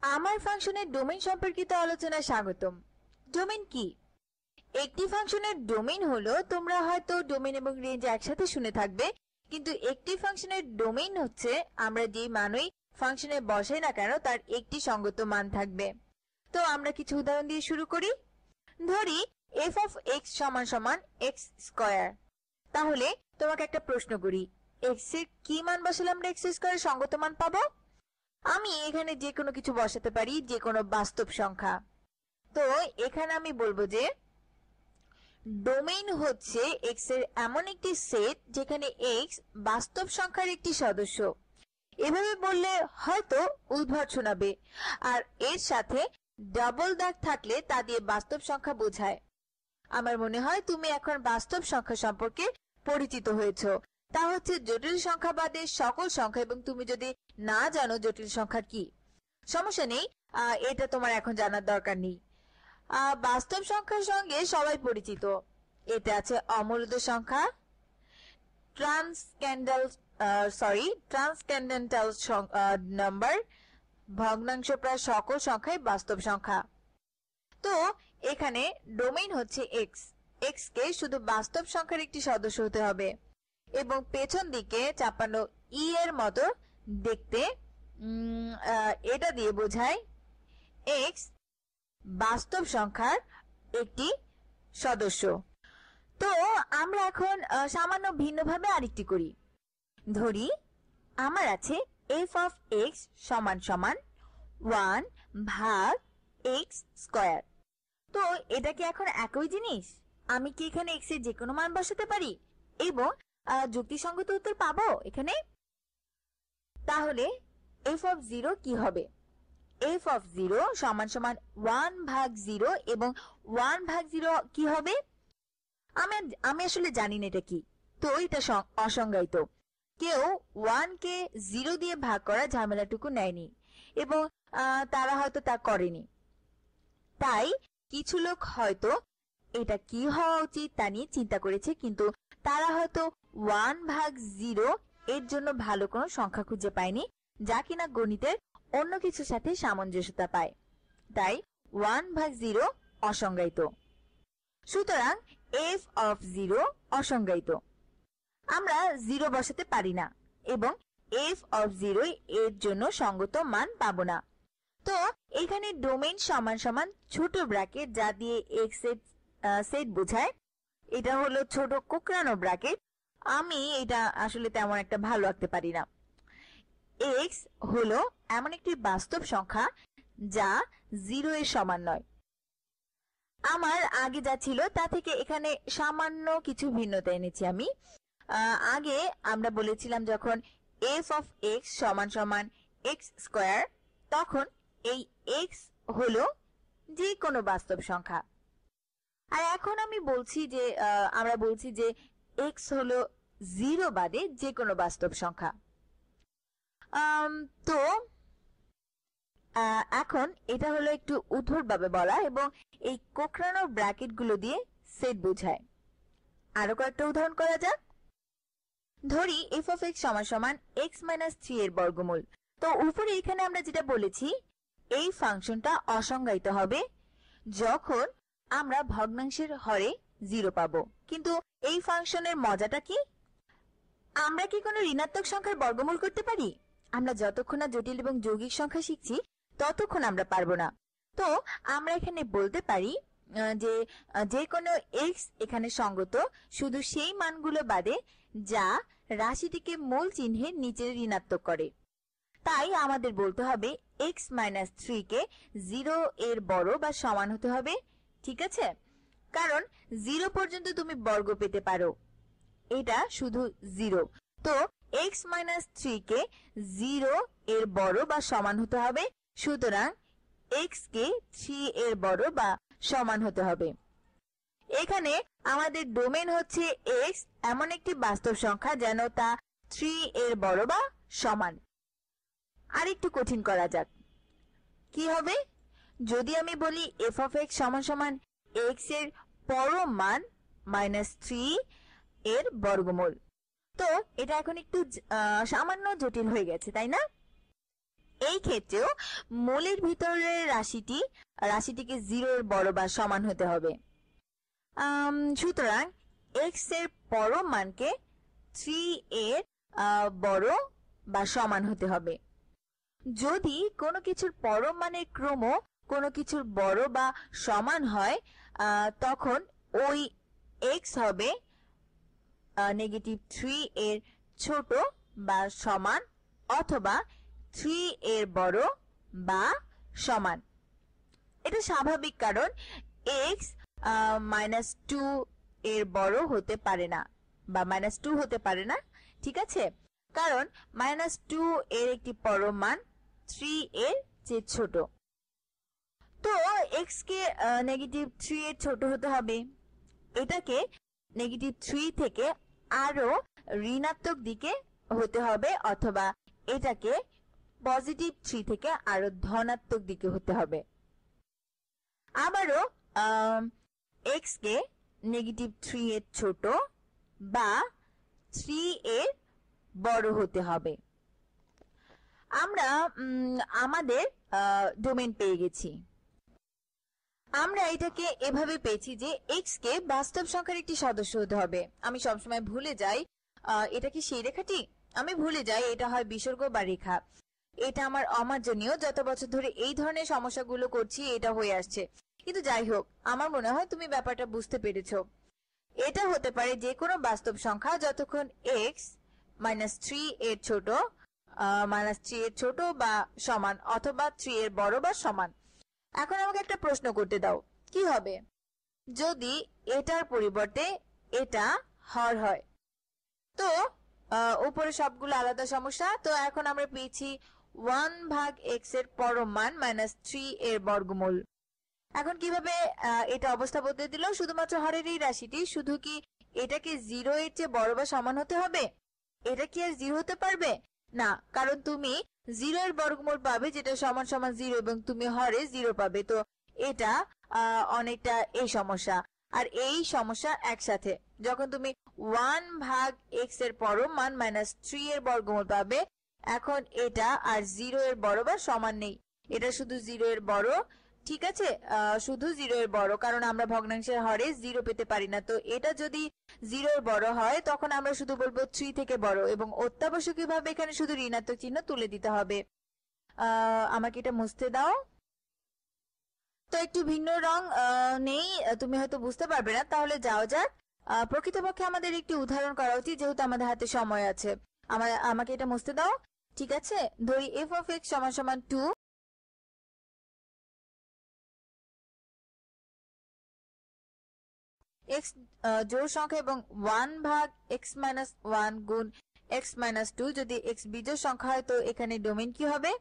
আমার ফাংশনের ডোমেইন সম্পর্কিত আলোচনায় স্বাগতম। ডোমেইন কি? একটি ফাংশনের ডোমেইন হলো, তোমরা হয়তো ডোমেইন এবং রেঞ্জ একসাথে শুনে থাকবে, কিন্তু একটি ফাংশনের ডোমেইন হচ্ছে আমরা যে মানই ফাংশনে বসাই না কেন তার একটি সঙ্গত মান থাকবে। তো আমরা কিছু উদাহরণ দিয়ে শুরু করি। ধরি f of x সমান সমান x স্কয়ার। তাহলে তোমাকে একটা প্রশ্ন করি, x এর কি মান বসালে আমরা x স্কয়ারের সঙ্গত মান পাবো? আমি এখানে যে কোনো কিছু বসাতে পারি, যে কোনো বাস্তব সংখ্যা। তো এখানে আমি বলবো যে ডোমেইন হচ্ছে x এর এমন একটি সেট যেখানে x বাস্তব সংখ্যার একটি সদস্য। এভাবে বললে হয়তো উদ্ভট শোনাবে, আর এর সাথে ডাবল দাগ থাকলে তা দিয়ে বাস্তব সংখ্যা বোঝায়। আমার মনে হয় তুমি এখন বাস্তব সংখ্যা সম্পর্কে পরিচিত হয়েছো। তা হচ্ছে জটিল সংখ্যা বাদে সকল সংখ্যা, এবং তুমি যদি না জানো জটিল সংখ্যা কি, সমস্যা নেই, এটা তোমার এখন জানার দরকার নেই। বাস্তব সংখ্যার সঙ্গে সবাই পরিচিত। এটা আছে অমূলত সংখ্যা, ট্রান্সক্যান্ডেন্টাল নাম্বার, ভগ্নাংশ প্রায় সকল সংখ্যাই বাস্তব সংখ্যা। তো এখানে ডোমেইন হচ্ছে x কে শুধু বাস্তব সংখ্যার একটি সদস্য হতে হবে, এবং পেছন দিকে চাপানো ই এর মতো দেখতে, এটা দিয়ে বোঝায় x বাস্তব সংখ্যার একটি সদস্য। তো আমরা এখন সামান্য ভিন্নভাবে আরেকটি করি। ধরি আমার আছে f of x সমান সমান 1 ভাগ x স্কয়ার। তো এটা কি এখন একই জিনিস? আমি কি এখানে x এর যে কোনো মান বসাতে পারি এবং যুক্তিসঙ্গত উত্তর পাবো এখানে? তাহলে f of 0 কি হবে? f of 0 সমান সমান 1 ভাগ 0, এবং 1 ভাগ 0 কি হবে? আমি আসলে জানি না এটা কি, তো এটা অসংজ্ঞায়িত। কেউ 1 কে 0 দিয়ে ভাগ করা ঝামেলাটুকু নেয়নি, এবং তারা হয়তো তা করেনি। তাই কিছু লোক হয়তো এটা কি হওয়া উচিত তা নিয়ে চিন্তা করেছে, কিন্তু তারা হয়তো 1 ভাগ 0 এর জন্য ভালো কোনো সংখ্যা খুঁজে পায়নি, যা কিনা গণিতের অন্য কিছুর সাথে সামঞ্জস্যতা পায়। তাই 1 ভাগ 0 অসংজ্ঞায়িত। সুতরাং f of 0 অসংজ্ঞায়িত। আমরা 0 বসাতে পারি না, এবং f of 0 এর জন্য সঙ্গত মান পাবো না। তো এখানে ডোমেইন সমান সমান ছোট ব্র্যাকেট, যা দিয়ে x এর সেট বোঝায়। এটা হলো ছোট কোঁকড়ানো ব্র্যাকেট। আমি এটা আসলে তেমন একটা ভালো রাখতে পারি না। x হলো এমন একটি বাস্তব সংখ্যা যা 0 এর সমান নয়। আমার আগে যা ছিল তা থেকে এখানে সামান্য কিছু ভিন্নতা এনেছি আমি। আগে আমরা বলেছিলাম যখন f of x সমান সমান x স্কয়ার, তখন এই x হলো যে কোনো বাস্তব সংখ্যা। আর এখন আমি বলছি যে আমরা বলছি যে x হলো 0 বাদে যে কোনো বাস্তব সংখ্যা। তো এখন এটা হলো একটু উদ্ধৃতভাবে বলা, এবং এই কোঁকড়ানো ব্র্যাকেট গুলো দিয়ে সেট বোঝায়। আরো কয়েকটা উদাহরণ করা যাক। ধরি f of x সমান সমান x - 3 এর বর্গমূল। তো উপরে এখানে আমরা যেটা বলেছি, এই ফাংশনটা অসংজ্ঞায়িত হবে যখন আমরা ভগ্নাংশের হরে 0 পাবো। কিন্তু এই ফাংশনের মজাটা কি? আমরা কি কোনো ঋণাত্মক সংখ্যার বর্গমূল করতে পারি? আমরা যতক্ষণ না জটিল এবং যৌগিক সংখ্যা শিখছি ততক্ষণ আমরা পারবো না। তো আমরা এখানে বলতে পারি যে কোনো x এখানে সঙ্গত শুধু সেই মানগুলো বাদে যা রাশিটিকে মূল চিহ্নের নিচে ঋণাত্মক করে। তাই আমাদের বলতে হবে x - 3 কে 0 এর বড় বা সমান হতে হবে। ঠিক আছে, কারণ 0 পর্যন্ত তুমি বর্গ পেতে পারো, এটা শুধু 0। তো x - 3 কে 0 এর বড় বা সমান হতে হবে, সুতরাং x কে 3 এর বড় বা সমান হতে হবে। এখানে আমাদের ডোমেইন হচ্ছে x এমন একটি বাস্তব সংখ্যা যেন তা 3 এর বড় বা সমান। আরেকটু কঠিন করা যাক। কি হবে যদি আমি বলি f of x সমান সমান x এর পরম মান -3 এর বর্গমূল? তো এটা এখন একটু সামান্য জটিল হয়ে গেছে, তাই না? এই ক্ষেত্রেও মূলের ভিতরের রাশিটিকে 0 এর বড় বা সমান হতে হবে। সুতরাং x এর পরম মানকে 3 এর বড় বা সমান হতে হবে। যদি কোনো কিছুর পরম মানের ক্রম কোনো কিছুর বড় বা সমান হয় তখন ওই x হবে -3 এর ছোট বা সমান অথবা 3 এর বড় বা সমান। এটা স্বাভাবিক, কারণ x -2 এর বড় হতে পারে না বা -2 হতে পারে না, ঠিক আছে? কারণ -2 এর একটি পরম মান 3 এর চেয়ে ছোট। তো x কে -3 এর ছোট হতে হবে। এটাকে -3 থেকে আরো ঋণাত্মক দিকে হতে হবে অথবা এটাকে +3 থেকে আরো ধনাত্মক দিকে হতে হবে। আবারও x কে -3 এর ছোট বা 3 এর বড় হতে হবে। আমরা আমাদের ডোমেইন পেয়ে গেছি। আমরা এটাকে এভাবে পেয়েছি যে x কে বাস্তব সংখ্যার একটি সদস্য হতে হবে। আমি সবসময় ভুলে যাই এটা কি সেই রেখাটি, আমি ভুলে যাই এটা হয় বিসর্গ বা রেখা। এটা আমার অমার্জনীয়, যত বছর ধরে এই ধরনের সমস্যাগুলো করছি এটা হয়ে আসছে। কিন্তু যাই হোক, আমার মনে হয় তুমি ব্যাপারটা বুঝতে পেরেছো। এটা হতে পারে যে কোনো বাস্তব সংখ্যা যতক্ষণ x -3 এর ছোট -3 এর ছোট বা সমান অথবা 3 এর বড় বা সমান। এখন আমাকে একটা প্রশ্ন করতে দাও, কি হবে যদি এটার পরিবর্তে এটা হর হয়? তো উপরে সবগুলো আলাদা সমস্যা। তো এখন আমরা পেয়েছি 1/x এর পরম মান -3 এর বর্গমূল। এখন কিভাবে এটা অবস্থা বদলে দিল? শুধুমাত্র হরের এই রাশিটি, শুধু কি এটাকে 0 এর চেয়ে বড় বা সমান হতে হবে? এটা কি আর 0 হতে পারবে না, কারণ তুমি 0 এর বর্গমূল পাবে যেটা সমান সমান 0 এবং তুমি হরে 0 পাবে। তো এটা অনেকটা এই সমস্যা আর এই সমস্যা একসাথে। যখন তুমি 1/x এর পরম মান -3 এর বর্গমূল পাবে, এখন এটা আর 0 এর বড় বা সমান নেই, এটা শুধু 0 এর বড়, ঠিক আছে? শুধু 0 এর বড়, কারণ আমরা ভগ্নাংশের হরে 0 পেতে পারি না। তো এটা যদি 0 এর বড় হয় তখন আমরা শুধু বলবো 3 থেকে বড় এবং অত্যাবশ্যকীয়ভাবে এখানে শুধু ঋণাত্মক চিহ্ন তুলে দিতে হবে। আমাকে এটা মুছতে দাও। তো একটু ভিন্ন রং নেই, তুমি হয়তো বুঝতে পারবে না, তাহলে যাও যাক। প্রকৃতপক্ষে আমাদের একটি উদাহরণ করা উচিত, যেহেতু আমাদের হাতে সময় আছে। আমাকে এটা মুছতে দাও, ঠিক আছে? ধরি f of x = 2, x জোড় সংখ্যা এবং 1/x-1 গুণ x-2 যদি x বিজোড় সংখ্যা হয়, তো এখানে ডোমেইন কি হবে?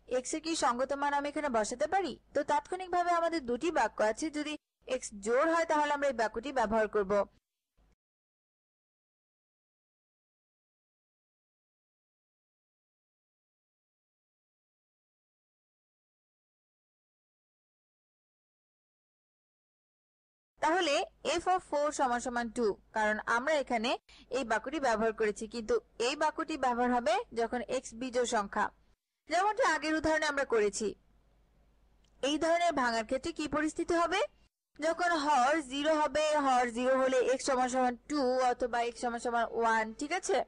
x এর কি সঙ্গত মান আমি এখানে বসাতে পারি? তো তাৎক্ষণিকভাবে আমাদের দুটি বাক্য আছে, যদি x জোড় হয় তাহলে আমরা এই বাক্যটি ব্যবহার করব। তাহলে f of 4 = 2, কারণ আমরা এখানে এই বাক্যটি ব্যবহার করেছি, কিন্তু এই বাক্যটি ব্যবহার হবে যখন x বিজোড় সংখ্যা, যেমনটা আগের উদাহরণে আমরা করেছি। এই ধরনের ভাঙার ক্ষেত্রে কি পরিস্থিতি হবে? যখন হর 0 হবে, হর 0 হলে x = 2 অথবা x = 1, ঠিক আছে?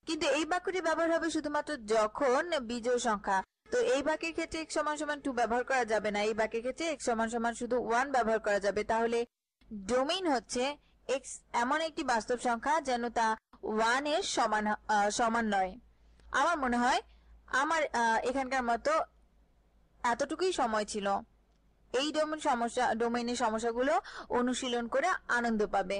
কিন্তু এই বাক্যটি ব্যবহার হবে শুধুমাত্র যখন বিজোড় সংখ্যা। তো এই বাক্যের ক্ষেত্রে x = 2 ব্যবহার করা যাবে না, এই বাক্যের ক্ষেত্রে x = শুধু 1 ব্যবহার করা যাবে। তাহলে ডোমেইন হচ্ছে x এমন একটি বাস্তব সংখ্যা যেন তা 1 এর সমান নয়। আমার মনে হয় আমার এখানকার মতো এতটুকুই সময় ছিল। এই ডোমেইনের সমস্যাগুলো অনুশীলন করে আনন্দ পাবে।